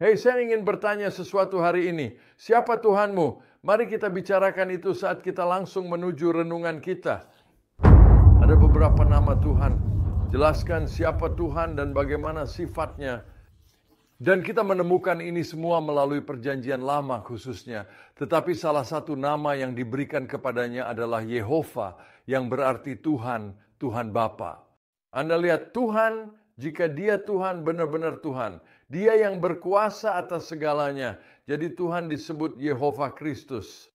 Hei, saya ingin bertanya sesuatu hari ini. Siapa Tuhanmu? Mari kita bicarakan itu saat kita langsung menuju renungan kita. Ada beberapa nama Tuhan. Jelaskan siapa Tuhan dan bagaimana sifatnya. Dan kita menemukan ini semua melalui perjanjian lama khususnya. Tetapi salah satu nama yang diberikan kepadanya adalah Yehova, yang berarti Tuhan, Tuhan Bapa. Anda lihat Tuhan, jika dia Tuhan, benar-benar Tuhan. Dia yang berkuasa atas segalanya. Jadi Tuhan disebut Yehova Kristus.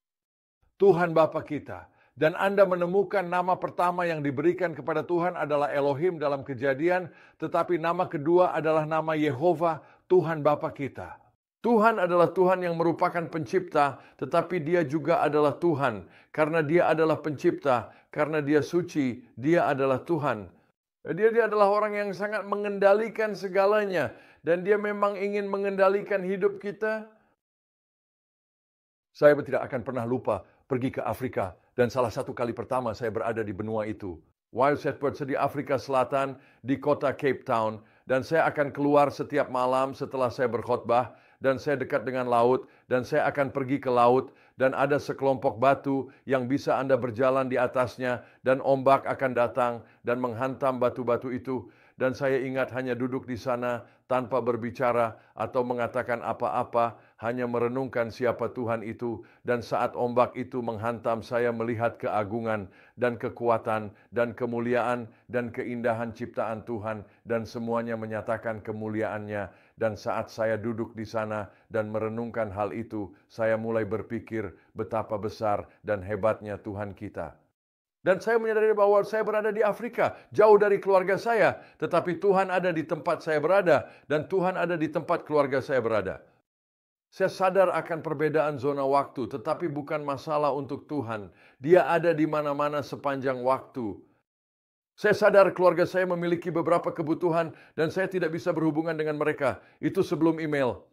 Tuhan Bapa kita. Dan Anda menemukan nama pertama yang diberikan kepada Tuhan adalah Elohim dalam Kejadian, tetapi nama kedua adalah nama Yehova, Tuhan Bapa kita. Tuhan adalah Tuhan yang merupakan pencipta, tetapi dia juga adalah Tuhan. Karena dia adalah pencipta, karena dia suci, dia adalah Tuhan. Dia adalah orang yang sangat mengendalikan segalanya. Dan dia memang ingin mengendalikan hidup kita. Saya tidak akan pernah lupa pergi ke Afrika. Dan salah satu kali pertama saya berada di benua itu. Wild Shepherd di Afrika Selatan, di kota Cape Town. Dan saya akan keluar setiap malam setelah saya berkhotbah. Dan saya dekat dengan laut. Dan saya akan pergi ke laut. Dan ada sekelompok batu yang bisa Anda berjalan di atasnya. Dan ombak akan datang dan menghantam batu-batu itu. Dan saya ingat hanya duduk di sana tanpa berbicara atau mengatakan apa-apa, hanya merenungkan siapa Tuhan itu. Dan saat ombak itu menghantam, saya melihat keagungan dan kekuatan dan kemuliaan dan keindahan ciptaan Tuhan. Dan semuanya menyatakan kemuliaannya. Dan saat saya duduk di sana dan merenungkan hal itu, saya mulai berpikir betapa besar dan hebatnya Tuhan kita. Dan saya menyadari bahwa saya berada di Afrika, jauh dari keluarga saya. Tetapi Tuhan ada di tempat saya berada, dan Tuhan ada di tempat keluarga saya berada. Saya sadar akan perbedaan zona waktu, tetapi bukan masalah untuk Tuhan. Dia ada di mana-mana sepanjang waktu. Saya sadar keluarga saya memiliki beberapa kebutuhan, dan saya tidak bisa berhubungan dengan mereka. Itu sebelum email.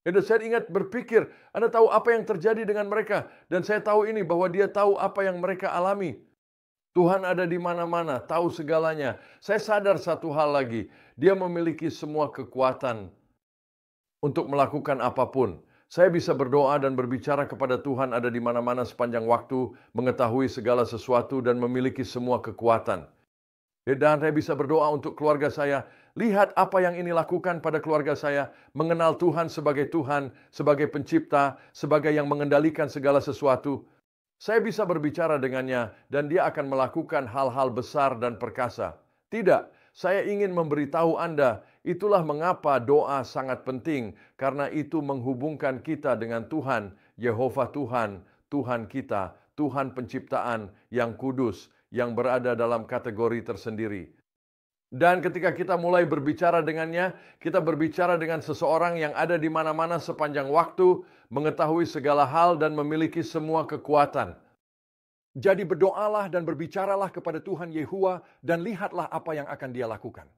Dan saya ingat berpikir, Anda tahu apa yang terjadi dengan mereka. Dan saya tahu ini, bahwa dia tahu apa yang mereka alami. Tuhan ada di mana-mana, tahu segalanya. Saya sadar satu hal lagi, dia memiliki semua kekuatan untuk melakukan apapun. Saya bisa berdoa dan berbicara kepada Tuhan ada di mana-mana sepanjang waktu, mengetahui segala sesuatu dan memiliki semua kekuatan. Dan saya bisa berdoa untuk keluarga saya, lihat apa yang ini lakukan pada keluarga saya, mengenal Tuhan, sebagai pencipta, sebagai yang mengendalikan segala sesuatu. Saya bisa berbicara dengannya dan dia akan melakukan hal-hal besar dan perkasa. Tidak, saya ingin memberitahu Anda, itulah mengapa doa sangat penting, karena itu menghubungkan kita dengan Tuhan, Yehova Tuhan, Tuhan kita, Tuhan penciptaan yang kudus, yang berada dalam kategori tersendiri. Dan ketika kita mulai berbicara dengannya, kita berbicara dengan seseorang yang ada di mana-mana sepanjang waktu, mengetahui segala hal dan memiliki semua kekuatan. Jadi berdoalah dan berbicaralah kepada Tuhan Yehuwa dan lihatlah apa yang akan dia lakukan.